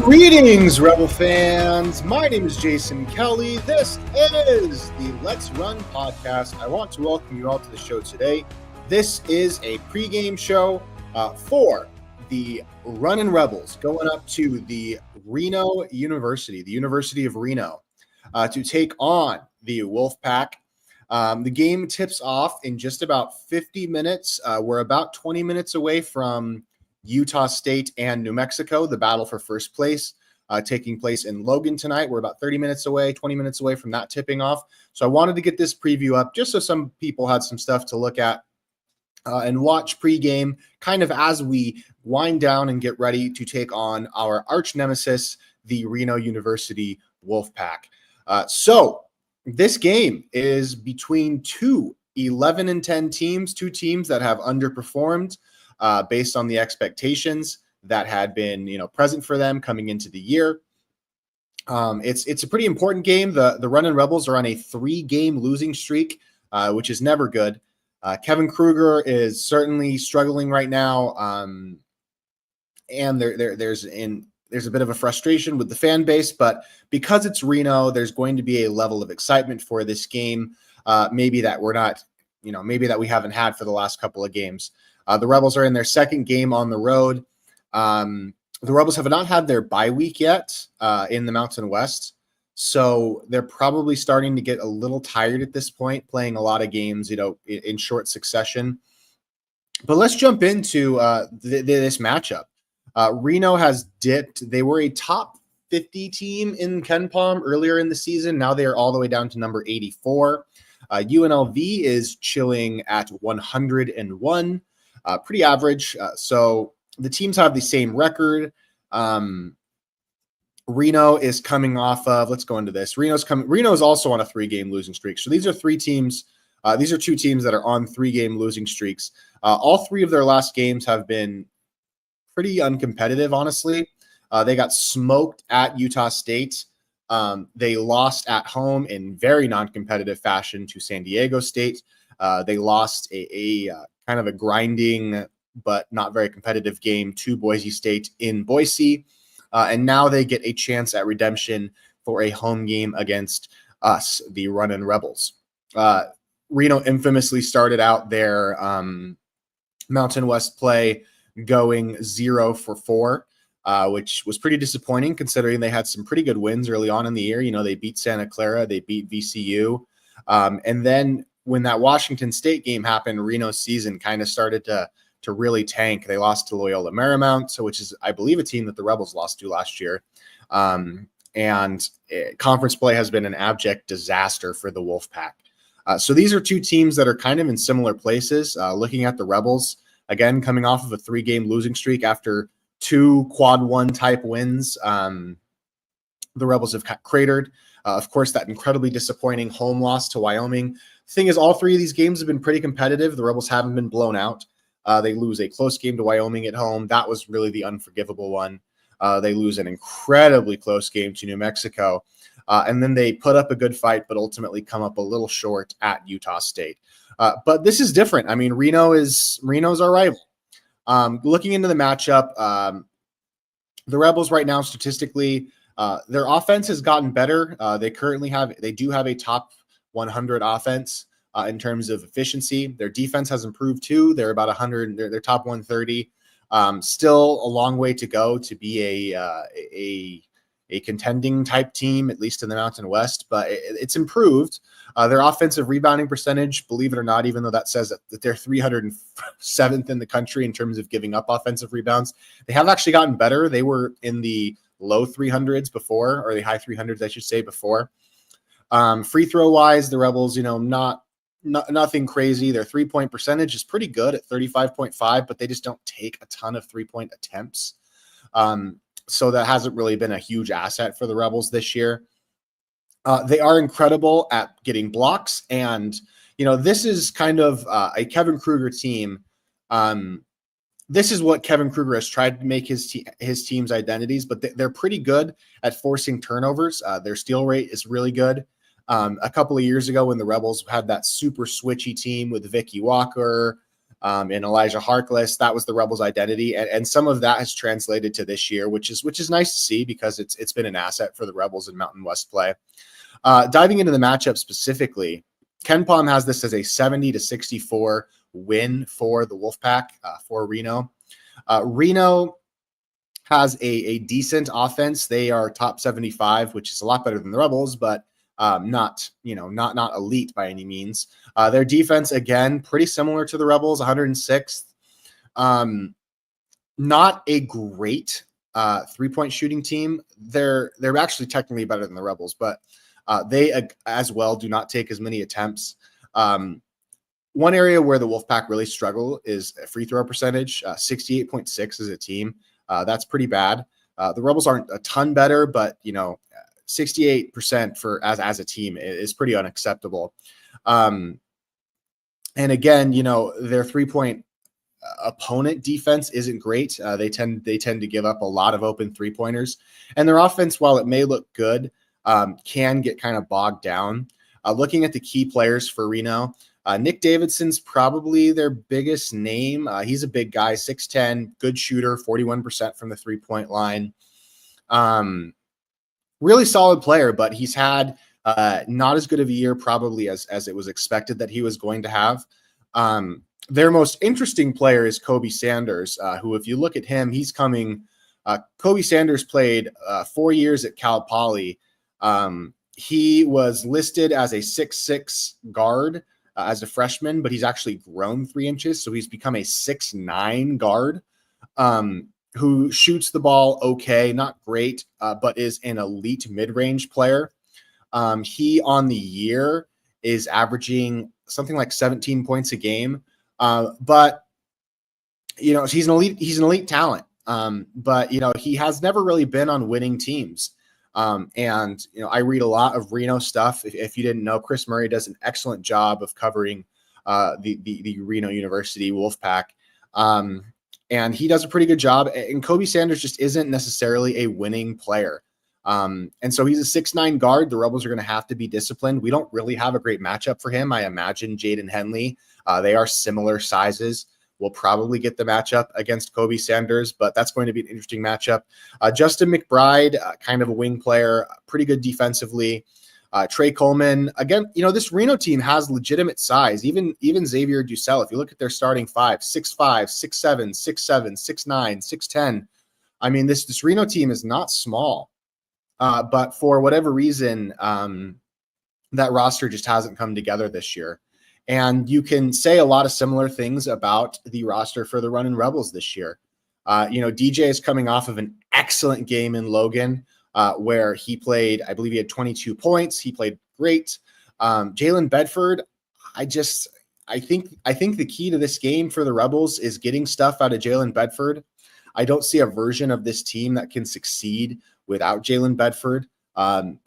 Greetings, Rebel fans. My name is Jason Kelly. This is the Let's Run podcast. I want to welcome you all to the show today. This is a pregame show for the Runnin' Rebels going up to the Reno University, the University of Reno, to take on the Wolfpack. The game tips off in just about 50 minutes. We're about 20 minutes away from Utah State and New Mexico, the battle for first place, taking place in Logan tonight. We're about 30 minutes away, 20 minutes away from that tipping off. So I wanted to get this preview up just so some people had some stuff to look at and watch pregame kind of as we wind down and get ready to take on our arch nemesis, the Reno University Wolfpack. So this game is between two 11-10 teams, two teams that have underperformed based on the expectations that had been, present for them coming into the year. It's a pretty important game. The Runnin' Rebels are on a 3-game losing streak, which is never good. Kevin Kruger is certainly struggling right now, and there's a bit of a frustration with the fan base. But because it's Reno, there's going to be a level of excitement for this game, maybe that we're not, maybe that we haven't had for the last couple of games. The Rebels are in their second game on the road. The Rebels have not had their bye week yet in the Mountain West, so they're probably starting to get a little tired at this point, playing a lot of games, in short succession. But let's jump into this matchup. Reno has dipped. They were a top 50 team in KenPom earlier in the season. Now they are all the way down to number 84. UNLV is chilling at 101. Pretty average. So the teams have the same record. Reno is coming off of, let's go into this. Reno is also on a 3-game losing streak. So these are three teams. These are two teams that are on 3-game losing streaks. All three of their last games have been pretty uncompetitive, honestly. They got smoked at Utah State. They lost at home in very non-competitive fashion to San Diego State. They lost a kind of a grinding but not very competitive game to Boise State in Boise. And now they get a chance at redemption for a home game against us, the Runnin' Rebels. Reno infamously started out their Mountain West play going 0-4, which was pretty disappointing considering they had some pretty good wins early on in the year. They beat Santa Clara, they beat VCU. And then when that Washington State game happened, Reno's season kind of started to really tank. They lost to Loyola Marymount, which is, I believe, a team that the Rebels lost to last year. And conference play has been an abject disaster for the Wolfpack. So these are two teams that are kind of in similar places. Looking at the Rebels, again, coming off of a 3-game losing streak after 2 quad 1 type wins, the Rebels have cratered. Of course, that incredibly disappointing home loss to Wyoming. Thing is, all 3 of these games have been pretty competitive. The Rebels haven't been blown out. They lose a close game to Wyoming at home. That was really the unforgivable one. They lose an incredibly close game to New Mexico. And then they put up a good fight, but ultimately come up a little short at Utah State. But this is different. I mean, Reno's our rival. Looking into the matchup, the Rebels right now, statistically, their offense has gotten better. They do have a top 100 offense in terms of efficiency. Their defense has improved too. They're about 100. They're top 130. Still a long way to go to be a contending type team, at least in the Mountain West, but it's improved. Their offensive rebounding percentage, believe it or not, even though that says that they're 307th in the country in terms of giving up offensive rebounds, they have actually gotten better. They were in the low 300s before, or the high 300s, I should say, before. Free throw wise, the Rebels, nothing crazy. Their 3-point percentage is pretty good at 35.5, but they just don't take a ton of 3-point attempts. So that hasn't really been a huge asset for the Rebels this year. They are incredible at getting blocks. And, this is kind of a Kevin Kruger team this is what Kevin Kruger has tried to make his team's identities, but they're pretty good at forcing turnovers. Their steal rate is really good. A couple of years ago when the Rebels had that super switchy team with Vicky Walker and Elijah Harkless, that was the Rebels' identity. And some of that has translated to this year, which is nice to see because it's been an asset for the Rebels in Mountain West play. Diving into the matchup specifically, KenPom has this as a 70-64 win for the Wolfpack for Reno. Reno has a decent offense. They are top 75, which is a lot better than the Rebels, but not elite by any means. Their defense, again, pretty similar to the Rebels, 106th. Not a great 3-point shooting team. They're actually technically better than the Rebels, but they as well do not take as many attempts. One area where the Wolfpack really struggle is free throw percentage, 68.6 as a team. That's pretty bad. The Rebels aren't a ton better, but 68% for as a team is pretty unacceptable. And again, their 3-point opponent defense isn't great. They tend to give up a lot of open 3-pointers, and their offense, while it may look good, can get kind of bogged down. Looking at the key players for Reno, Nick Davidson's probably their biggest name. He's a big guy, 6'10", good shooter, 41% from the 3-point line. Really solid player, but he's had not as good of a year probably as it was expected that he was going to have. Their most interesting player is Kobe Sanders, who, if you look at him, he's coming. Kobe Sanders played 4 years at Cal Poly. He was listed as a 6'6" guard as a freshman, but he's actually grown 3 inches. So he's become a 6'9" guard who shoots the ball okay, not great, but is an elite mid-range player. He on the year is averaging something like 17 points a game. But he's an elite talent. But he has never really been on winning teams. And I read a lot of Reno stuff. If you didn't know, Chris Murray does an excellent job of covering the Reno University Wolfpack. And he does a pretty good job. And Kobe Sanders just isn't necessarily a winning player. And so he's a 6'9" guard. The Rebels are going to have to be disciplined. We don't really have a great matchup for him. I imagine Jaden Henley. They are similar sizes. We'll probably get the matchup against Kobe Sanders, but that's going to be an interesting matchup. Justin McBride, kind of a wing player, pretty good defensively. Trey Coleman, again, this Reno team has legitimate size. Even Xavier Ducell, if you look at their starting 5, 6'5", 6'7", 6'7", 6'9", 6'10". I mean, this Reno team is not small, but for whatever reason, that roster just hasn't come together this year. And you can say a lot of similar things about the roster for the Runnin' Rebels this year. DJ is coming off of an excellent game in Logan, where he played, I believe he had 22 points. He played great. Jalen Bedford, I think the key to this game for the Rebels is getting stuff out of Jalen Bedford. I don't see a version of this team that can succeed without Jalen Bedford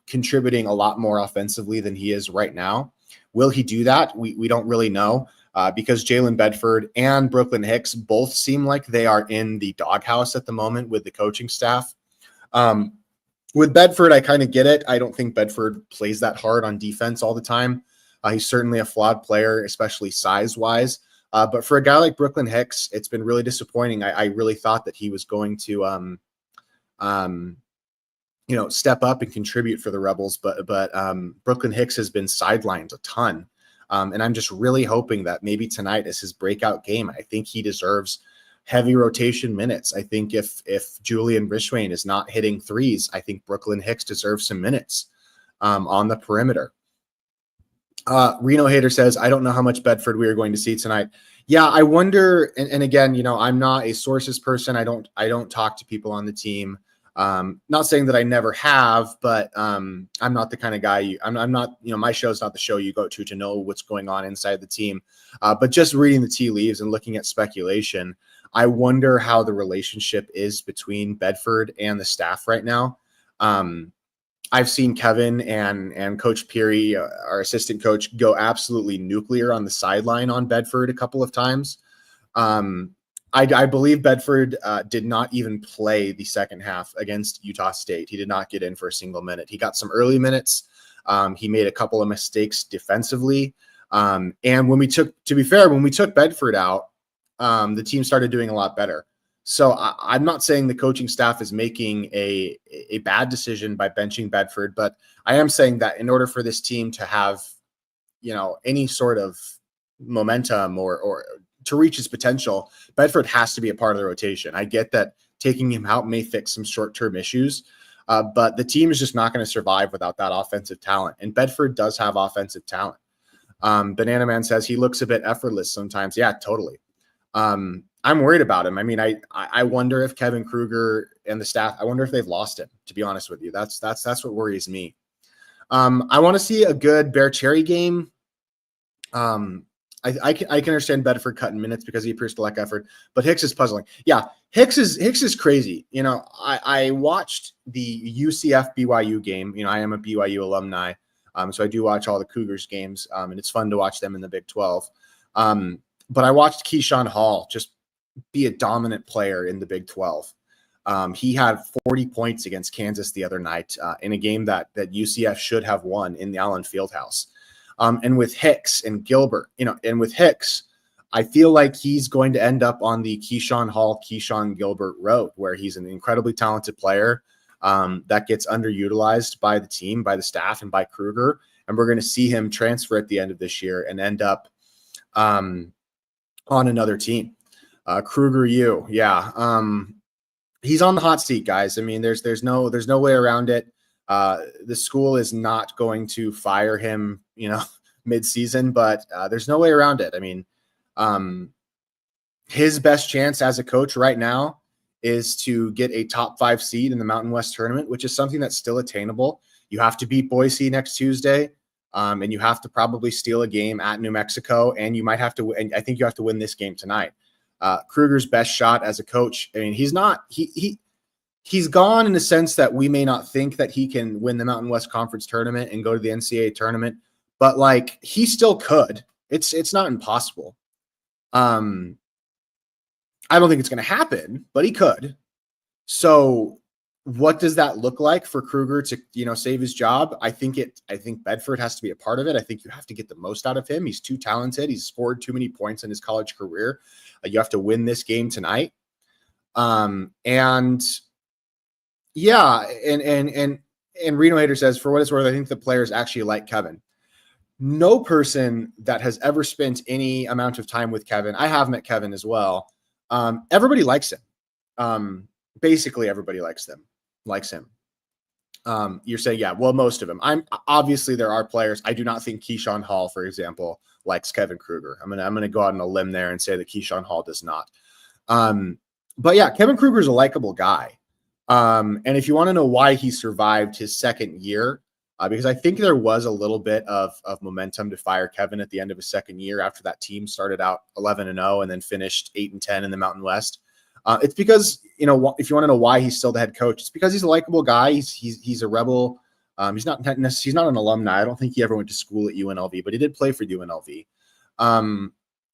contributing a lot more offensively than he is right now. Will he do that? We don't really know because Jalen Bedford and Brooklyn Hicks both seem like they are in the doghouse at the moment with the coaching staff. With Bedford, I kind of get it. I don't think Bedford plays that hard on defense all the time. He's certainly a flawed player, especially size-wise. But for a guy like Brooklyn Hicks, it's been really disappointing. I really thought that he was going to step up and contribute for the Rebels, but Brooklyn Hicks has been sidelined a ton. And I'm just really hoping that maybe tonight is his breakout game. I think he deserves heavy rotation minutes. I think if Julian Rishwain is not hitting threes, I think Brooklyn Hicks deserves some minutes on the perimeter. Reno Hater says, I don't know how much Bedford we are going to see tonight. Yeah, I wonder. And again, I'm not a sources person. I don't talk to people on the team. Not saying that I never have, but I'm not the kind of guy I'm not, my show's not the show you go to know what's going on inside the team. But just reading the tea leaves and looking at speculation, I wonder how the relationship is between Bedford and the staff right now. I've seen Kevin and Coach Peary, our assistant coach, go absolutely nuclear on the sideline on Bedford a couple of times. I believe Bedford did not even play the second half against Utah State. He did not get in for a single minute. He got some early minutes. He made a couple of mistakes defensively. And when we took Bedford out, the team started doing a lot better. So I'm not saying the coaching staff is making a bad decision by benching Bedford, but I am saying that in order for this team to have, any sort of momentum or to reach his potential, Bedford has to be a part of the rotation. I get that taking him out may fix some short-term issues, but the team is just not going to survive without that offensive talent. And Bedford does have offensive talent. Banana Man says he looks a bit effortless sometimes. Yeah, totally. I'm worried about him. I mean, I wonder if Kevin Kruger and the staff, I wonder if they've lost him, to be honest with you. That's what worries me. I want to see a good Bear Cherry game. I can understand Bedford cutting minutes because he appears to lack effort, but Hicks is puzzling. Yeah, Hicks is crazy. I watched the UCF BYU game. I am a BYU alumni, so I do watch all the Cougars games, and it's fun to watch them in the Big 12. But I watched Keyshawn Hall just be a dominant player in the Big 12. He had 40 points against Kansas the other night in a game that UCF should have won in the Allen Fieldhouse. And with Hicks and Gilbert, I feel like he's going to end up on the Keyshawn Hall, Keyshawn Gilbert road, where he's an incredibly talented player that gets underutilized by the team, by the staff, and by Kruger. And we're going to see him transfer at the end of this year and end up on another team. Kruger, he's on the hot seat, guys. I mean, there's no way around it. The school is not going to fire him, mid-season, but there's no way around it. I mean, his best chance as a coach right now is to get a top 5 seed in the Mountain West tournament, which is something that's still attainable. You have to beat Boise next Tuesday, and you have to probably steal a game at New Mexico, and you might have to. And I think you have to win this game tonight. Kruger's best shot as a coach. I mean, he's gone in the sense that we may not think that he can win the Mountain West Conference tournament and go to the NCAA tournament, but he still could. It's not impossible. I don't think it's going to happen, but he could. So what does that look like for Kruger to, save his job? I think Bedford has to be a part of it. I think you have to get the most out of him. He's too talented. He's scored too many points in his college career. You have to win this game tonight. And Reno Hater says, for what it's worth, I think the players actually like Kevin. No person that has ever spent any amount of time with Kevin, I have met Kevin as well. Everybody likes him. Basically everybody likes him. You're saying, yeah, well, most of them. Obviously there are players. I do not think Keyshawn Hall, for example, likes Kevin Kruger. I'm gonna go out on a limb there and say that Keyshawn Hall does not. But yeah, Kevin Kruger is a likable guy. And if you want to know why he survived his second year, because I think there was a little bit of momentum to fire Kevin at the end of his second year after that team started out 11-0 and then finished 8-10 in the Mountain West. It's because, if you want to know why he's still the head coach, it's because he's a likable guy. He's a rebel. He's not an alumni. I don't think he ever went to school at UNLV, but he did play for UNLV.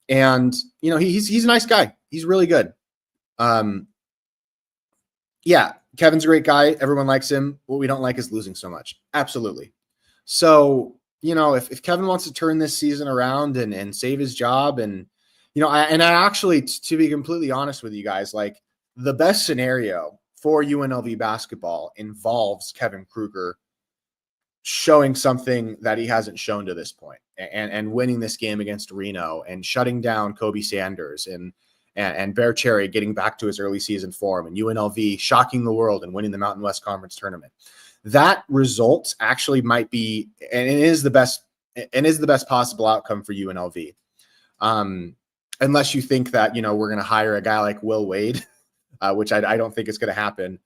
And he's a nice guy. He's really good. Yeah, Kevin's a great guy. Everyone likes him. What we don't like is losing so much. Absolutely. So, if Kevin wants to turn this season around and save his job, and, I actually, to be completely honest with you guys, the best scenario for UNLV basketball involves Kevin Kruger showing something that he hasn't shown to this point, and winning this game against Reno and shutting down Kobe Sanders and Bear Cherry getting back to his early season form, and UNLV shocking the world and winning the Mountain West Conference tournament. That result actually might be, and is the best possible outcome for UNLV. Unless you think that, we're going to hire a guy like Will Wade, which I don't think is going to happen.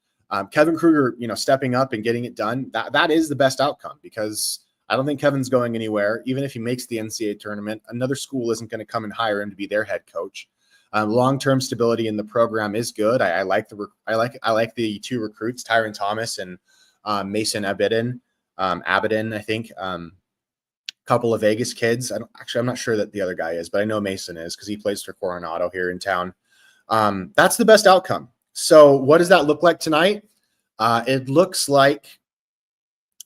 Kevin Kruger, stepping up and getting it done, that is the best outcome, because I don't think Kevin's going anywhere. Even if he makes the NCAA tournament, another school isn't going to come and hire him to be their head coach. Long-term stability in the program is good. I like the 2 recruits, Tyron Thomas and Mason Abedin, I think. Couple of Vegas kids. I'm not sure that the other guy is, but I know Mason is because he plays for Coronado here in town. That's the best outcome. So what does that look like tonight? It looks like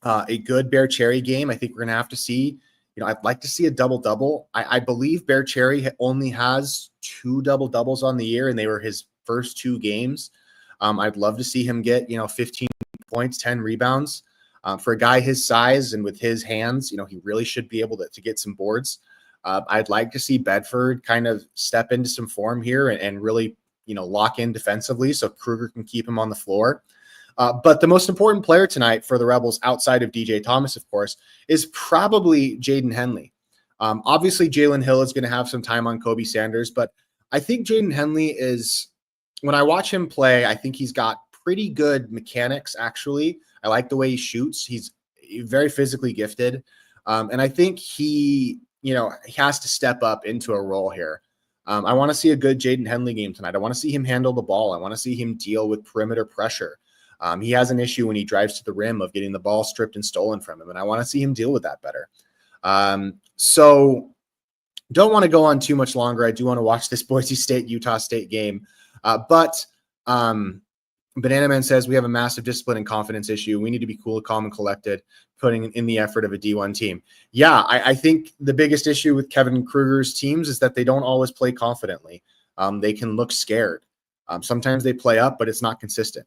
a good Bear Cherry game. I think we're going to have to see, I'd like to see a double-double. I believe Bear Cherry only has 2 double-doubles on the year, and they were his first 2 games. I'd love to see him get, 15 points, 10 rebounds. For a guy his size and with his hands, he really should be able to get some boards. I'd like to see Bedford kind of step into some form here and really, lock in defensively so Kruger can keep him on the floor. But the most important player tonight for the Rebels, outside of DJ Thomas, of course, is probably Jaden Henley. Obviously, Jalen Hill is going to have some time on Kobe Sanders, but I think Jaden Henley is, when I watch him play, I think he's got pretty good mechanics, actually. I like the way he shoots. He's very physically gifted. And I think he has to step up into a role here. I want to see a good Jaden Henley game tonight. I want to see him handle the ball. I want to see him deal with perimeter pressure. He has an issue when he drives to the rim of getting the ball stripped and stolen from him, and I want to see him deal with that better. So don't want to go on too much longer. I do want to watch this Boise State-Utah State game. But Banana Man says we have a massive discipline and confidence issue. We need to be cool, calm, and collected, putting in the effort of a D1 team. Yeah, I think the biggest issue with Kevin Kruger's teams is that they don't always play confidently. They can look scared. Sometimes they play up, but it's not consistent.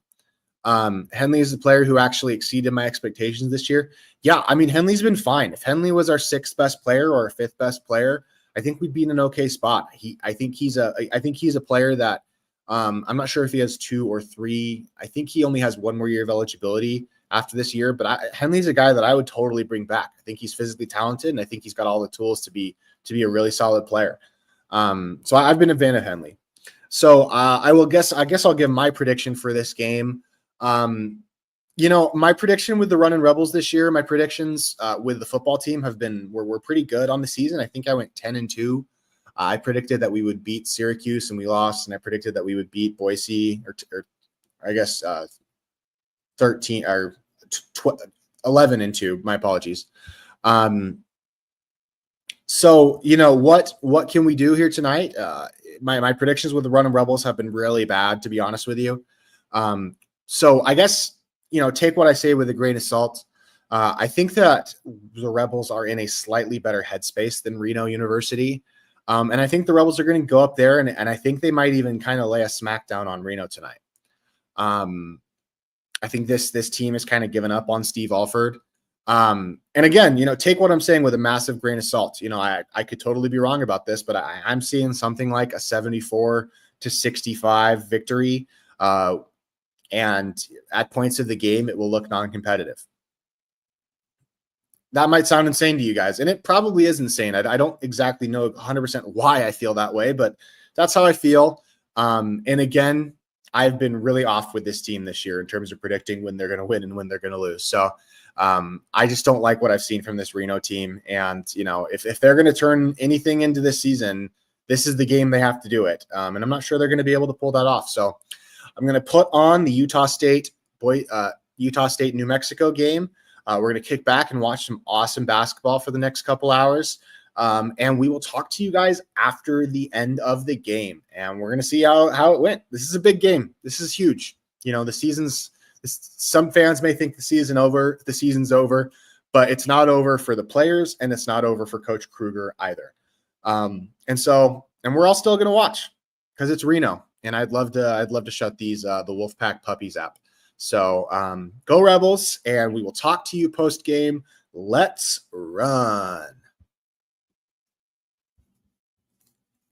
Henley is the player who actually exceeded my expectations this year. Yeah, I mean, Henley's been fine. If Henley was our 6th best player or our 5th best player, I think we'd be in an okay spot. I think he's a player that I'm not sure if he has 2 or 3. I think he only has 1 more year of eligibility after this year, but Henley's a guy that I would totally bring back. I think he's physically talented, and I think he's got all the tools to be a really solid player. So I've been a fan of Henley. So I guess I'll give my prediction for this game. My prediction with the Runnin' Rebels this year, my predictions with the football team were pretty good on the season. I think I went 10-2. I predicted that we would beat Syracuse and we lost, and I predicted that we would beat Boise, or I guess 13 or 11-2. My apologies. So what can we do here tonight? My predictions with the Runnin' Rebels have been really bad, to be honest with you. So I guess, take what I say with a grain of salt. I think that the Rebels are in a slightly better headspace than Reno University. And I think the Rebels are going to go up there, and I think they might even kind of lay a smackdown on Reno tonight. I think this team has kind of given up on Steve Alford. And again, take what I'm saying with a massive grain of salt. I could totally be wrong about this, but I'm seeing something like a 74-65 victory. And at points of the game, it will look non-competitive. That might sound insane to you guys, and it probably is insane. I don't exactly know 100% why I feel that way, but that's how I feel. And again, I've been really off with this team this year in terms of predicting when they're going to win and when they're going to lose. So I just don't like what I've seen from this Reno team. And, if they're going to turn anything into this season, this is the game they have to do it. And I'm not sure they're going to be able to pull that off. So I'm going to put on the Utah State New Mexico game. We're going to kick back and watch some awesome basketball for the next couple hours. And we will talk to you guys after the end of the game. And we're going to see how it went. This is a big game. This is huge. Some fans may think the season's over, but it's not over for the players, and it's not over for Coach Kruger either. And we're all still going to watch because it's Reno. And I'd love to shut the Wolfpack Puppies app. So go Rebels, and we will talk to you post game. Let's run.